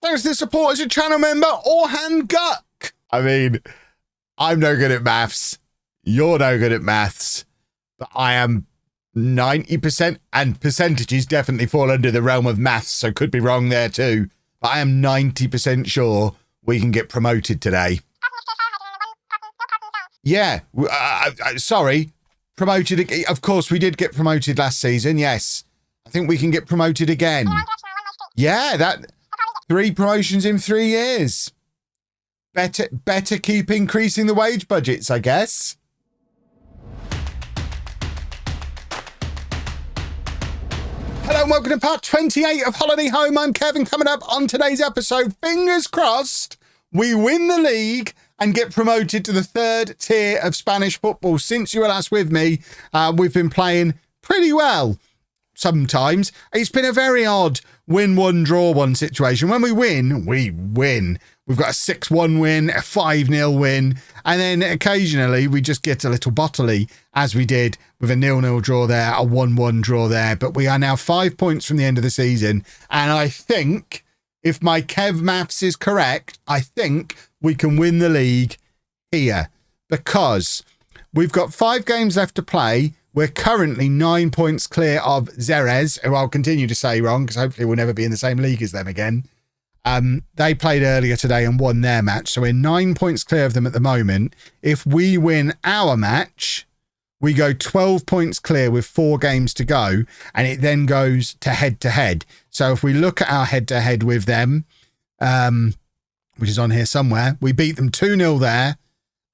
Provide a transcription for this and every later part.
Thanks to the support as a channel member or hand guck. I mean, I'm no good at maths. You're no good at maths. But I am 90%, and percentages definitely fall under the realm of maths, so could be wrong there too. But I am 90% sure we can get promoted today. Yeah, sorry. Promoted. Of course, we did get promoted last season, yes. I think we can get promoted again. Yeah, that 3 promotions in 3 years. Better keep increasing the wage budgets, I guess. Hello and welcome to part 28 of Holiday Home. I'm Kevin. Coming up on today's episode, fingers crossed, we win the league and get promoted to the 3rd tier of Spanish football. Since you were last with me, we've been playing pretty well. Sometimes it's been a very odd win one, draw one situation. When we win, we win. We've got a 6-1 win, a 5-0 win, and then occasionally we just get a little bottly, as we did with a 0-0 draw there, a 1-1 draw there. But we are now 5 points from the end of the season, and I think, if my Kev maths is correct, I think we can win the league here, because we've got 5 games left to play. We're currently 9 points clear of Xerez, who I'll continue to say wrong because hopefully we'll never be in the same league as them again. They played earlier today and won their match, so we're 9 points clear of them at the moment. If we win our match, we go 12 points clear with 4 games to go, and it then goes to head-to-head. So if we look at our head-to-head with them, which is on here somewhere, we beat them 2-0 there,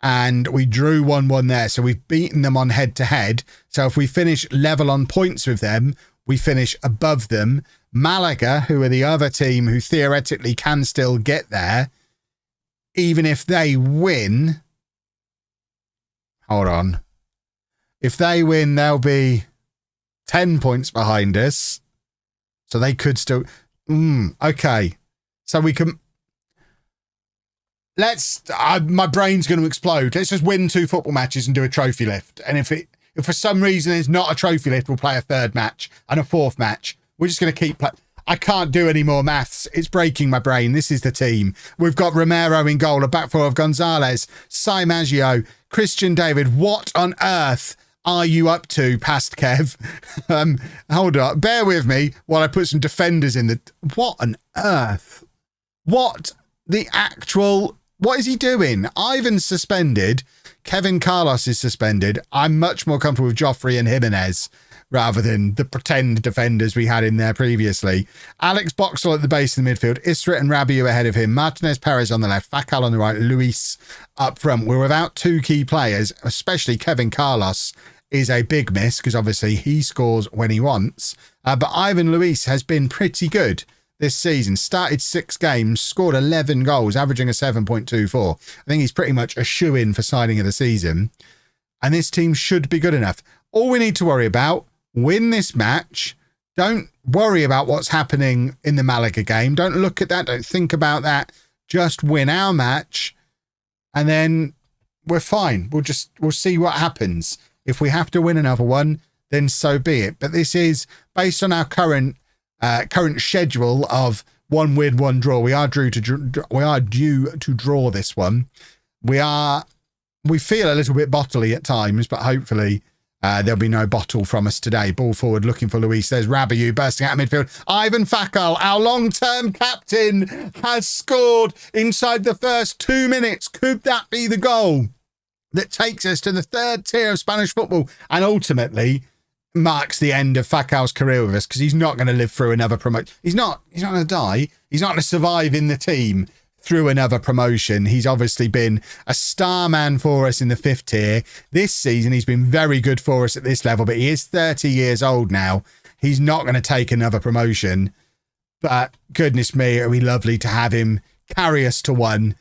and we drew 1-1 there. So we've beaten them on head-to-head. So if we finish level on points with them, we finish above them. Malaga, who are the other team who theoretically can still get there, even if they win... Hold on. If they win, they'll be 10 points behind us. So they could still... okay. So we can... my brain's going to explode. Let's just win 2 football matches and do a trophy lift. And if for some reason it's not a trophy lift, we'll play a 3rd match and a 4th match. We're just going to keep playing. I can't do any more maths. It's breaking my brain. This is the team. We've got Romero in goal, a back four of Gonzalez, Sai Maggio, Christian David. What on earth are you up to, past Kev? Hold on. Bear with me while I put some defenders in the... What on earth? What is he doing? Ivan's suspended. Kevin Carlos is suspended. I'm much more comfortable with Joffrey and Jimenez rather than the pretend defenders we had in there previously. Alex Boxall at the base of the midfield. Isra and Rabiu ahead of him. Martinez Perez on the left. Fakal on the right. Luis up front. We're without 2 key players, especially Kevin Carlos is a big miss because obviously he scores when he wants. But Ivan Luis has been pretty good this season. Started 6 games, scored 11 goals, averaging a 7.24. I think he's pretty much a shoo-in for signing of the season. And this team should be good enough. All we need to worry about, win this match. Don't worry about what's happening in the Malaga game. Don't look at that. Don't think about that. Just win our match. And then we're fine. We'll see what happens. If we have to win another one, then so be it. But this is based on our current schedule of 1 win, 1 draw. We are due to draw this one. We feel a little bit bottly at times, but hopefully there'll be no bottle from us today. Ball forward, looking for Luis. There's Rabiu bursting out of midfield. Ivan Fakal, our long-term captain, has scored inside the first 2 minutes. Could that be the goal that takes us to the 3rd tier of Spanish football and ultimately marks the end of Fakal's career with us, because he's not going to live through another promotion. He's not going to die. He's not going to survive in the team through another promotion. He's obviously been a star man for us in the 5th tier. This season, he's been very good for us at this level, but he is 30 years old now. He's not going to take another promotion. But goodness me, it would be lovely to have him carry us to one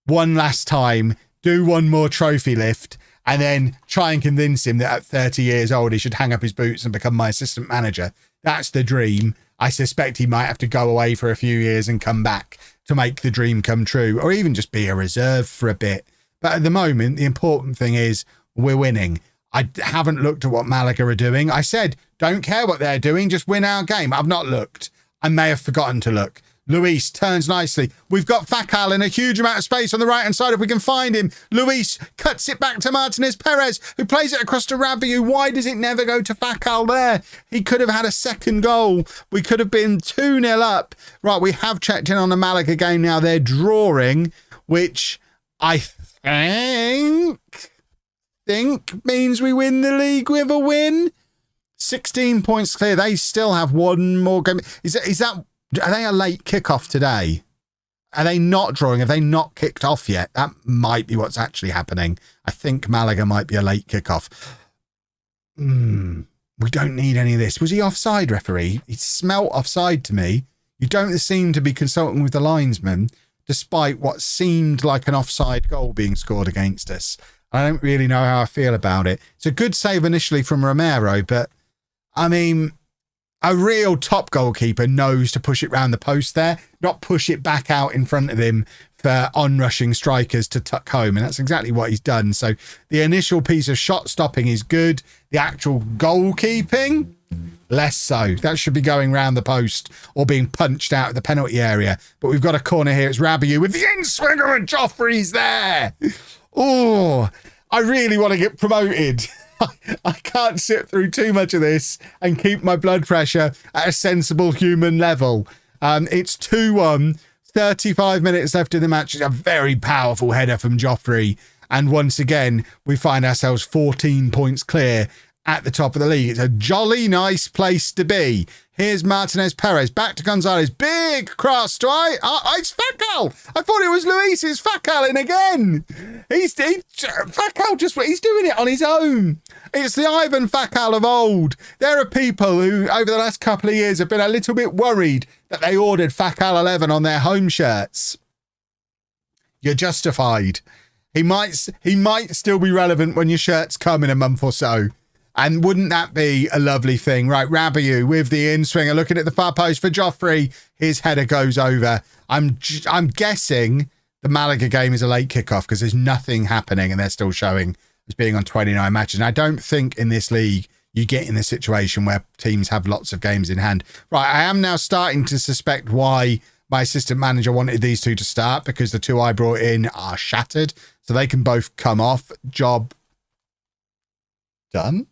last time, do 1 more trophy lift, and then try and convince him that at 30 years old, he should hang up his boots and become my assistant manager. That's the dream. I suspect he might have to go away for a few years and come back to make the dream come true, or even just be a reserve for a bit. But at the moment, the important thing is we're winning. I haven't looked at what Malaga are doing. I said, don't care what they're doing, just win our game. I've not looked. I may have forgotten to look. Luis turns nicely. We've got Fakal in a huge amount of space on the right-hand side if we can find him. Luis cuts it back to Martinez Perez, who plays it across to Rabiu. Why does it never go to Fakal there? He could have had a second goal. We could have been 2-0 up. Right, we have checked in on the Malaga game now. They're drawing, which I think means we win the league with a win. 16 points clear. They still have one more game. Is that are they a late kickoff today? Are they not drawing? Have they not kicked off yet? That might be what's actually happening. I think Malaga might be a late kickoff. We don't need any of this. Was he offside, referee? He smelt offside to me. You don't seem to be consulting with the linesman, despite what seemed like an offside goal being scored against us. I don't really know how I feel about it. It's a good save initially from Romero, but I mean, a real top goalkeeper knows to push it round the post there, not push it back out in front of him for onrushing strikers to tuck home. And that's exactly what he's done. So the initial piece of shot stopping is good. The actual goalkeeping, less so. That should be going round the post or being punched out of the penalty area. But we've got a corner here. It's Rabiu with the in-swinger and Joffrey's there. Oh, I really want to get promoted. I can't sit through too much of this and keep my blood pressure at a sensible human level. It's 2-1, 35 minutes left in the match. It's a very powerful header from Joffrey. And once again, we find ourselves 14 points clear at the top of the league. It's a jolly nice place to be. Here's Martinez Perez back to Gonzalez. Big cross to it's Fakal. I thought it was Luis. It's Fakal in again. Fakal he's doing it on his own. It's the Ivan Fakal of old. There are people who over the last couple of years have been a little bit worried that they ordered Fakal 11 on their home shirts. You're justified. He might still be relevant when your shirts come in a month or so. And wouldn't that be a lovely thing? Right, Rabiu with the in-swinger, looking at the far post for Joffrey. His header goes over. I'm guessing the Malaga game is a late kickoff because there's nothing happening and they're still showing as being on 29 matches. And I don't think in this league you get in a situation where teams have lots of games in hand. Right, I am now starting to suspect why my assistant manager wanted these two to start, because the two I brought in are shattered. So they can both come off. Job done.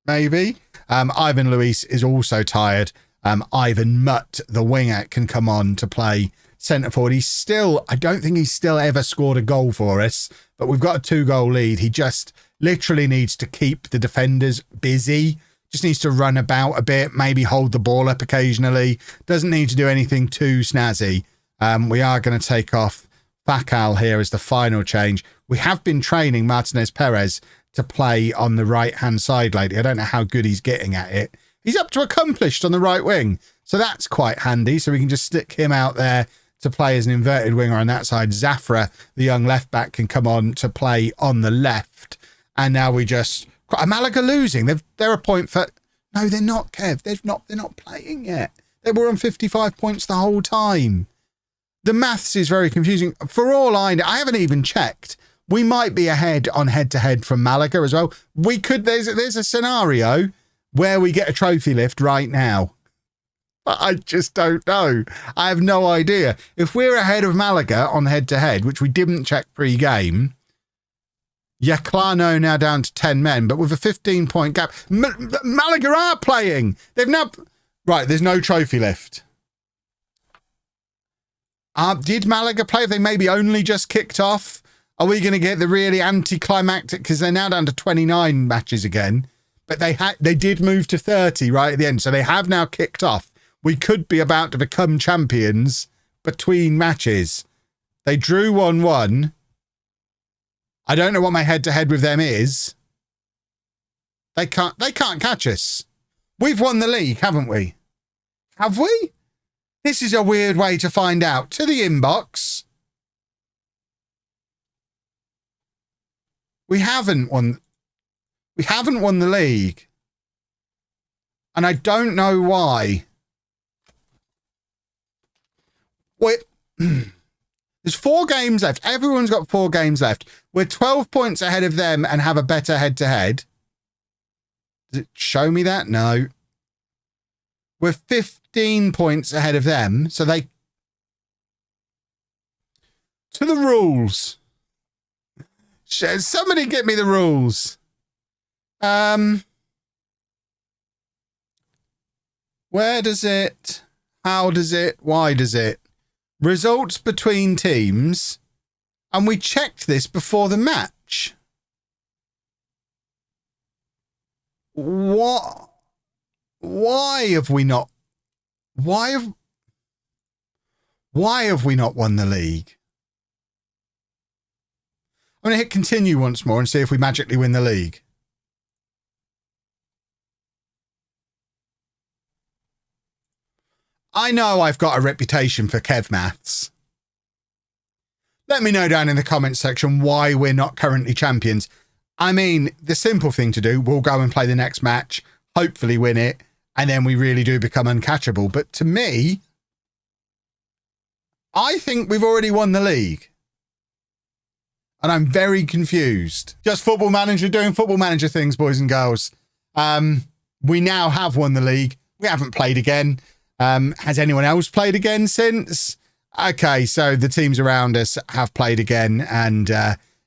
Maybe. Ivan Luis is also tired. Ivan Mutt, the winger, can come on to play centre forward. I don't think he's still ever scored a goal for us, but we've got a 2-goal lead. He just literally needs to keep the defenders busy. Just needs to run about a bit, maybe hold the ball up occasionally. Doesn't need to do anything too snazzy. We are going to take off Fakal here as the final change. We have been training Martinez Perez to play on the right-hand side lately. I don't know how good he's getting at it. He's up to accomplished on the right wing, so that's quite handy. So we can just stick him out there to play as an inverted winger on that side. Zafra, the young left-back, can come on to play on the left. And now we just... Malaga losing. They're a point for... No, they're not, Kev. They're not playing yet. They were on 55 points the whole time. The maths is very confusing. For all I know, I haven't even checked. We might be ahead on head-to-head from Malaga as well. We could. There's a scenario where we get a trophy lift right now. But I just don't know. I have no idea. If we're ahead of Malaga on head-to-head, which we didn't check pre-game, Yaclano now down to 10 men, but with a 15-point gap. Malaga are playing. They've now... Right, there's no trophy lift. Did Malaga play? Have they maybe only just kicked off? Are we going to get the really anticlimactic? Because they're now down to 29 matches again. But they did move to 30 right at the end. So they have now kicked off. We could be about to become champions between matches. They drew 1-1. I don't know what my head-to-head with them is. They can't catch us. We've won the league, haven't we? Have we? This is a weird way to find out. To the inbox. We haven't won the league. And I don't know why. Wait. There's 4 games left. Everyone's got 4 games left. We're 12 points ahead of them and have a better head-to-head. Does it show me that? No. We're 15 points ahead of them. So to the rules. Somebody get me the rules. Where does it? How does it? Why does it? Results between teams. And we checked this before the match. What? Why have we not? Why have we not won the league? I'm going to hit continue once more and see if we magically win the league. I know I've got a reputation for Kev maths. Let me know down in the comments section why we're not currently champions. I mean, the simple thing to do, we'll go and play the next match, hopefully win it, and then we really do become uncatchable. But to me, I think we've already won the league. And I'm very confused. Just Football Manager doing Football Manager things, boys and girls. We now have won the league. We haven't played again. Has anyone else played again since? Okay, so the teams around us have played again, and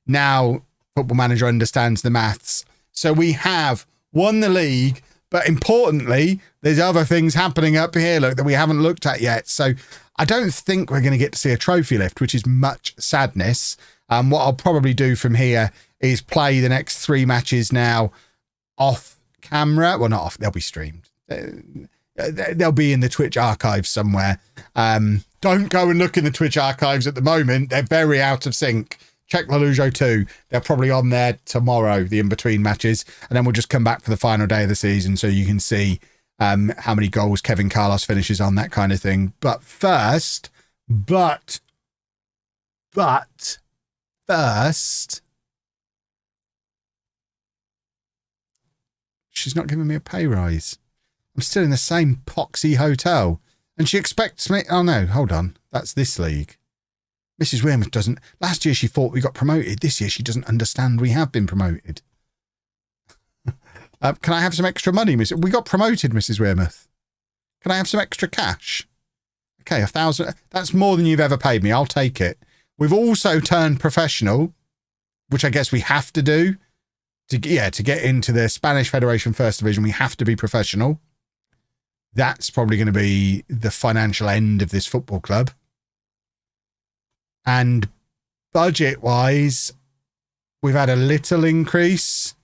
now Football Manager understands the maths. So we have won the league, but importantly, there's other things happening up here, look, that we haven't looked at yet. So I don't think we're going to get to see a trophy lift, which is much sadness. What I'll probably do from here is play the next 3 matches now off camera. Well, not off, they'll be streamed. They'll be in the Twitch archives somewhere. Don't go and look in the Twitch archives at the moment. They're very out of sync. Check lollujo 2. They're probably on there tomorrow, the in-between matches. And then we'll just come back for the final day of the season so you can see how many goals Kevin Carlos finishes on, that kind of thing. But first, she's not giving me a pay rise. I'm still in the same poxy hotel. And she expects me... Oh, no, hold on. That's this league. Mrs. Wearmouth doesn't... Last year she thought we got promoted. This year she doesn't understand we have been promoted. Can I have some extra money, Miss? We got promoted, Mrs. Wearmouth. Can I have some extra cash? Okay, 1,000... That's more than you've ever paid me. I'll take it. We've also turned professional, which I guess we have to do. To get into the Spanish Federation First Division, we have to be professional. That's probably going to be the financial end of this football club. And budget-wise, we've had a little increase.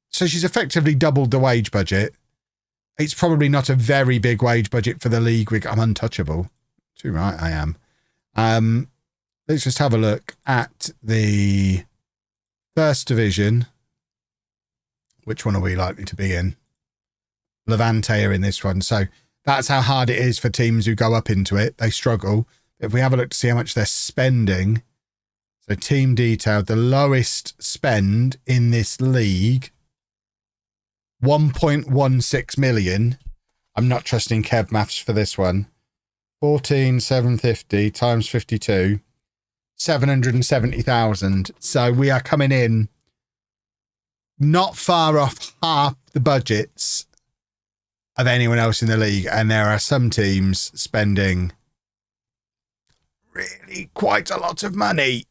So she's effectively doubled the wage budget. It's probably not a very big wage budget for the league. I'm untouchable. Too right, I am. Let's just have a look at the First Division. Which one are we likely to be in? Levante are in this one. So that's how hard it is for teams who go up into it. They struggle. If we have a look to see how much they're spending. So team detail, the lowest spend in this league, 1.16 million. I'm not trusting Kev maths for this one. 14,750 times 52, 770,000. So we are coming in not far off half the budgets of anyone else in the league, and there are some teams spending really quite a lot of money.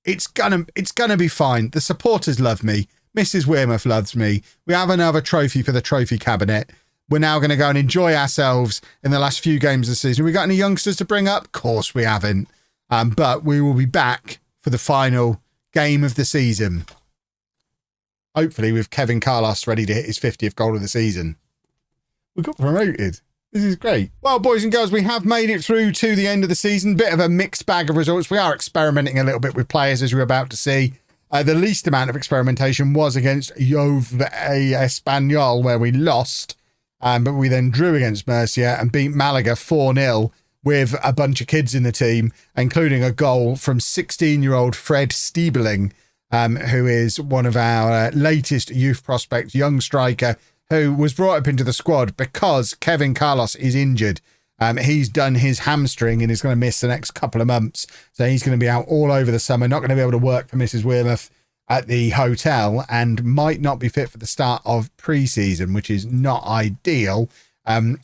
It's gonna be fine. The supporters love me. Mrs. Wearmouth loves me. We have another trophy for the trophy cabinet. We're now going to go and enjoy ourselves in the last few games of the season. We got any youngsters to bring up? Of course we haven't. But we will be back for the final game of the season. Hopefully with Kevin Carlos ready to hit his 50th goal of the season. We got promoted. This is great. Well, boys and girls, we have made it through to the end of the season. Bit of a mixed bag of results. We are experimenting a little bit with players, as you're about to see. The least amount of experimentation was against Jove Espanyol, where we lost. But we then drew against Murcia and beat Malaga 4-0 with a bunch of kids in the team, including a goal from 16-year-old Fred Stiebling, who is one of our latest youth prospects, young striker, who was brought up into the squad because Kevin Carlos is injured. He's done his hamstring and is going to miss the next couple of months. So he's going to be out all over the summer, not going to be able to work for Mrs. Wearmouth at the hotel, and might not be fit for the start of pre-season, which is not ideal.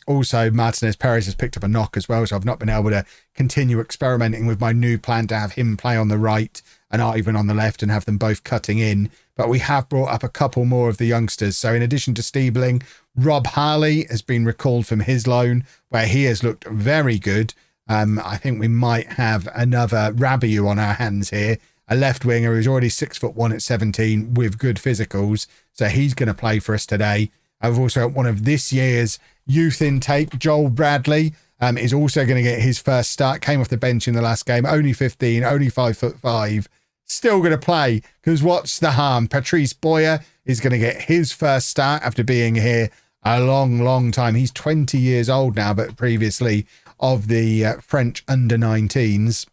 Also, Martinez Perez has picked up a knock as well, so I've not been able to continue experimenting with my new plan to have him play on the right and Ivan on the left and have them both cutting in. But we have brought up a couple more of the youngsters. So in addition to Stiebling, Rob Harley has been recalled from his loan, where he has looked very good. I think we might have another Rabiot on our hands here, a left winger who's already 6'1" at 17 with good physicals. So he's going to play for us today. I've also got one of this year's youth intake, Joel Bradley, is also going to get his first start. Came off the bench in the last game, only 15, only 5'5", still going to play, because what's the harm? Patrice Boyer is going to get his first start after being here a long time. He's 20 years old now, but previously of the French under-19s.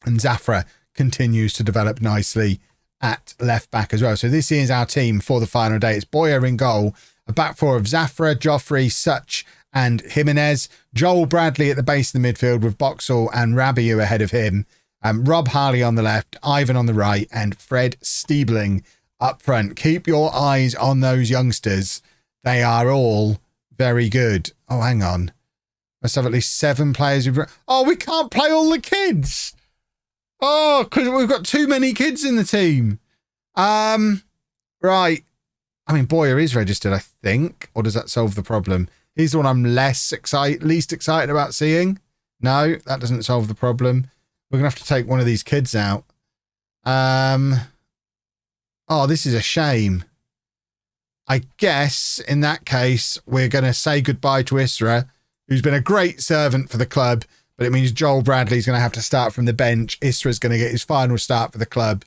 And Zafra continues to develop nicely at left back as well. So this is our team for the final day. It's Boyer in goal, a back four of Zafra, Joffrey, Such and Jimenez. Joel Bradley at the base of the midfield with Boxall and Rabiot ahead of him. Rob Harley on the left, Ivan on the right, and Fred Stiebling up front. Keep your eyes on those youngsters. They are all very good. Oh, hang on. Must have at least 7 players. Oh, we can't play all the kids. Oh, because we've got too many kids in the team. Right. I mean, Boyer is registered, I think. Or does that solve the problem? He's the one I'm least excited about seeing. No, that doesn't solve the problem. We're going to have to take one of these kids out. Oh, this is a shame. I guess, in that case, we're going to say goodbye to Isra, who's been a great servant for the club, but it means Joel Bradley's going to have to start from the bench. Isra's going to get his final start for the club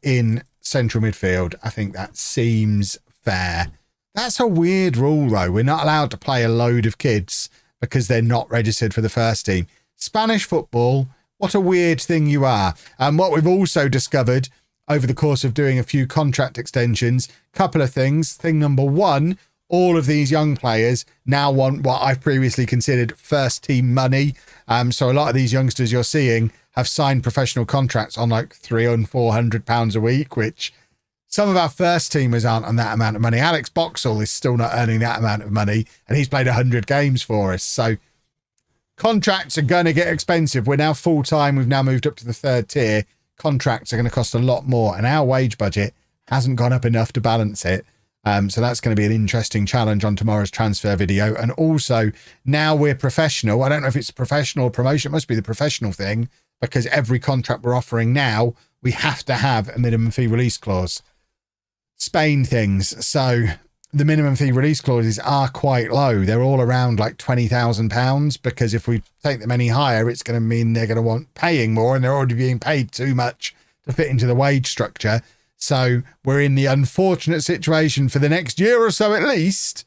in central midfield. I think that seems fair. That's a weird rule, though. We're not allowed to play a load of kids because they're not registered for the first team. Spanish football, what a weird thing you are. And what we've also discovered over the course of doing a few contract extensions, couple of things. Thing number one, all of these young players now want what I've previously considered first team money. So a lot of these youngsters you're seeing have signed professional contracts on like £300 and £400 a week, which some of our first teamers aren't on that amount of money. Alex Boxall is still not earning that amount of money, and he's played 100 games for us. So contracts are going to get expensive. We're now full time. We've now moved up to the 3rd tier. Contracts are going to cost a lot more, and our wage budget hasn't gone up enough to balance it. So that's going to be an interesting challenge on tomorrow's transfer video. And also, now we're professional. I don't know if it's professional or promotion. It must be the professional thing, because every contract we're offering now, we have to have a minimum fee release clause. Spain things. So the minimum fee release clauses are quite low. They're all around like £20,000, because if we take them any higher, it's going to mean they're going to want paying more, and they're already being paid too much to fit into the wage structure. So we're in the unfortunate situation for the next year or so, at least,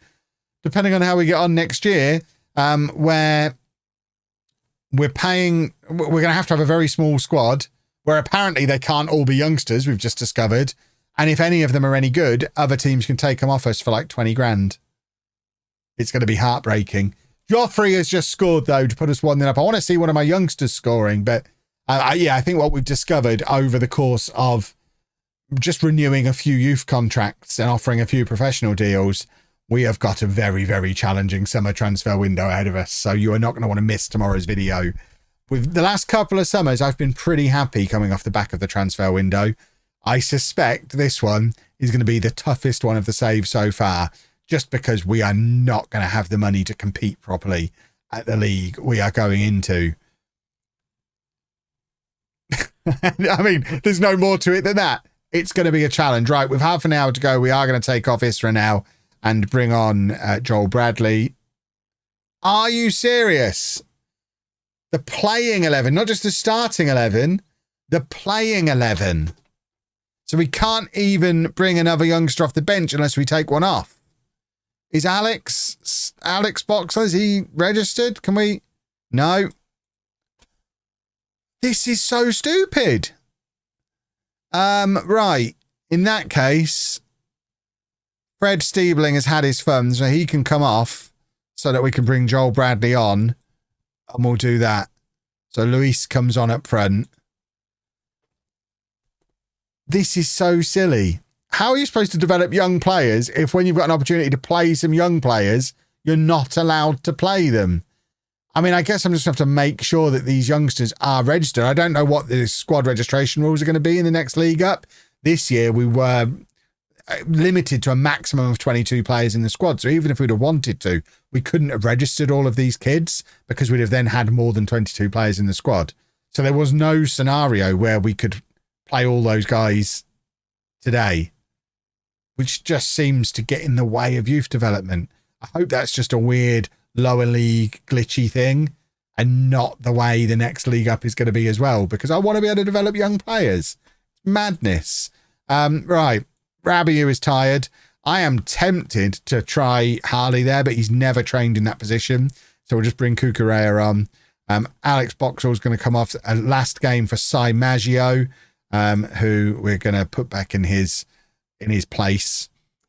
depending on how we get on next year, where we're going to have a very small squad, where apparently they can't all be youngsters, we've just discovered. And if any of them are any good, other teams can take them off us for like 20 grand. It's going to be heartbreaking. Joffrey has just scored, though, to put us 1-0 up. I want to see one of my youngsters scoring, but I think what we've discovered over the course of just renewing a few youth contracts and offering a few professional deals, we have got a very, very challenging summer transfer window ahead of us. So you are not going to want to miss tomorrow's video. With the last couple of summers, I've been pretty happy coming off the back of the transfer window. I suspect this one is going to be the toughest one of the saves so far, just because we are not going to have the money to compete properly at the league we are going into. I mean, there's no more to it than that. It's going to be a challenge. Right, with half an hour to go, we are going to take off Isra now and bring on Joel Bradley. Are you serious? The playing 11, not just the starting 11, the playing 11. So we can't even bring another youngster off the bench unless we take one off. Is Alex Boxall, is he registered? Can we? No. This is so stupid. Right. In that case, Fred Stiebling has had his fun, so he can come off so that we can bring Joel Bradley on, and we'll do that. So Luis comes on up front. This is so silly. How are you supposed to develop young players if when you've got an opportunity to play some young players, you're not allowed to play them. I mean, I guess I'm just going to have to make sure that these youngsters are registered. I don't know what the squad registration rules are going to be in the next league up. This year, we were limited to a maximum of 22 players in the squad. So even if we'd have wanted to, we couldn't have registered all of these kids because we'd have then had more than 22 players in the squad. So there was no scenario where we could play all those guys today, which just seems to get in the way of youth development. I hope that's just a weird lower league glitchy thing and not the way the next league up is going to be as well, because I want to be able to develop young players. Madness. Right. Rabiu is tired. I am tempted to try Harley there, but he's never trained in that position. So we'll just bring Cucurella on. Alex Boxall's going to come off a last game for Sai Maggio, who we're going to put back in his place.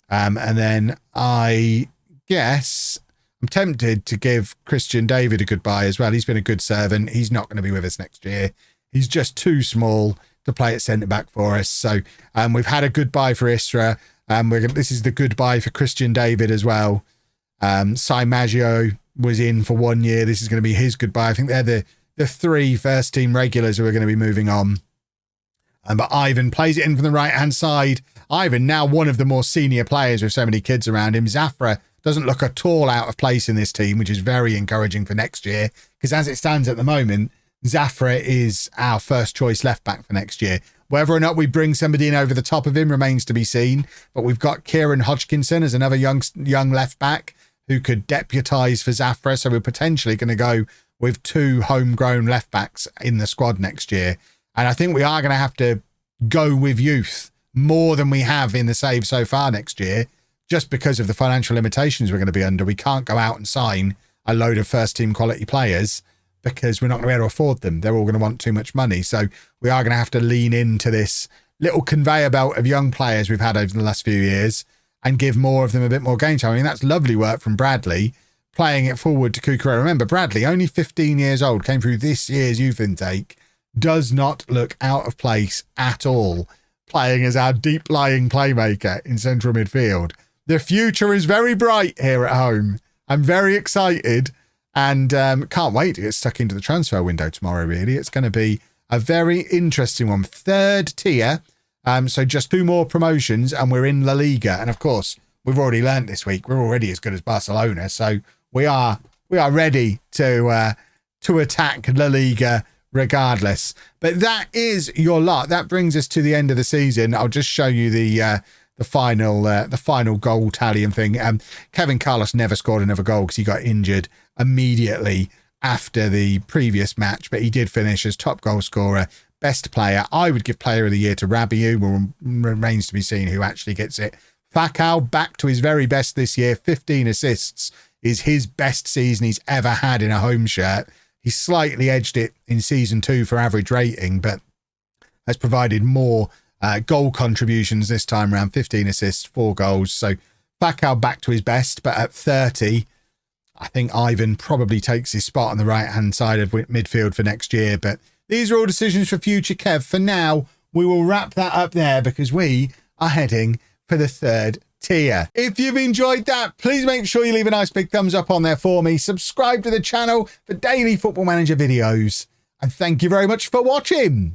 And then I guess I'm tempted to give Christian David a goodbye as well. He's been a good servant. He's not going to be with us next year. He's just too small to play at centre-back for us. So we've had a goodbye for Isra. This is the goodbye for Christian David as well. Sai Maggio was in for 1 year. This is going to be his goodbye. I think they're the 3 first-team regulars who are going to be moving on. But Ivan plays it in from the right-hand side. Ivan, now one of the more senior players with so many kids around him. Zafra doesn't look at all out of place in this team, which is very encouraging for next year. Because as it stands at the moment, Zafra is our first choice left back for next year. Whether or not we bring somebody in over the top of him remains to be seen. But we've got Kieran Hodgkinson as another young left back who could deputise for Zafra. So we're potentially going to go with 2 homegrown left backs in the squad next year. And I think we are going to have to go with youth more than we have in the save so far next year, just because of the financial limitations we're going to be under. We can't go out and sign a load of first team quality players because we're not going to be able to afford them. They're all going to want too much money. So we are going to have to lean into this little conveyor belt of young players we've had over the last few years and give more of them a bit more game time. I mean, that's lovely work from Bradley, playing it forward to Cucurella. Remember, Bradley, only 15 years old, came through this year's youth intake, does not look out of place at all, playing as our deep-lying playmaker in central midfield. The future is very bright here at home. I'm very excited and can't wait to get stuck into the transfer window tomorrow, really. It's going to be a very interesting one. 3rd tier, so just 2 more promotions and we're in La Liga. And, of course, we've already learnt this week. We're already as good as Barcelona, so we are ready to attack La Liga regardless. But that is your lot. That brings us to the end of the season. I'll just show you the final goal tally and thing. Kevin Carlos never scored another goal because he got injured immediately after the previous match, but he did finish as top goal scorer, best player. I would give player of the year to Rabiu. Remains to be seen who actually gets it. Falcao back to his very best this year. 15 assists is his best season he's ever had in a home shirt. He slightly edged it in season 2 for average rating, but has provided more goal contributions this time around. 15 assists, 4 goals. So Falcao back to his best, but at 30, I think Ivan probably takes his spot on the right-hand side of midfield for next year. But these are all decisions for future, Kev. For now, we will wrap that up there because we are heading for the 3rd tier. If you've enjoyed that, please make sure you leave a nice big thumbs up on there for me. Subscribe to the channel for daily Football Manager videos. And thank you very much for watching.